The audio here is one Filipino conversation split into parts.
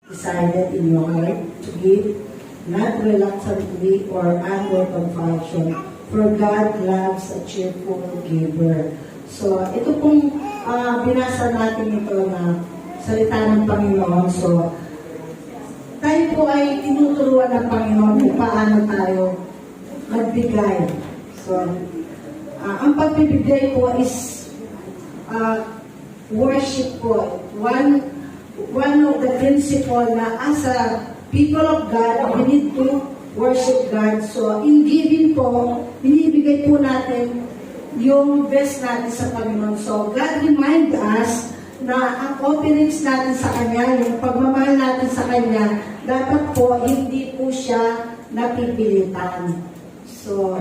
decided in your heart to give, not reluctantly or under compulsion, for God loves a cheerful giver. So, ito pong binasa natin ito na salita ng Panginoon. So, tayo po ay tinuturuan ng Panginoon kung paano tayo magbigay. So, ang pagbibigay po is worship po. One of the principle na as a people of God, we need to worship God. So, in giving po, binibigay po natin yung best natin sa Panginoon. So, God remind us na ang offerings natin sa Kanya, yung pagmamahal natin sa Kanya, dapat po hindi po siya napipilitan. So,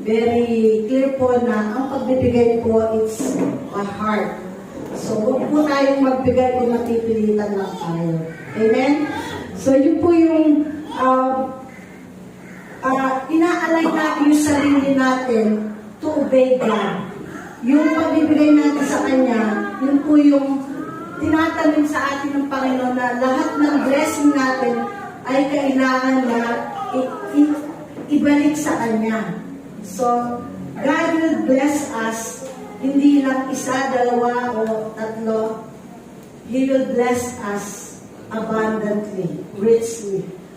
very clear po na ang pagbibigay po, it's a heart. So, huwag po tayong magbigay kung napipilitan lang tayo. Amen? So, yun po yung inaalay natin yung sarili natin to obey God. Yung pagbibigay natin sa Kanya, yun po yung tinatanong sa atin ng Panginoon na lahat ng blessing natin ay kailangan na ibalik sa Kanya. So, God will bless us, hindi lang isa, dalawa, o tatlo. He will bless us abundantly, richly.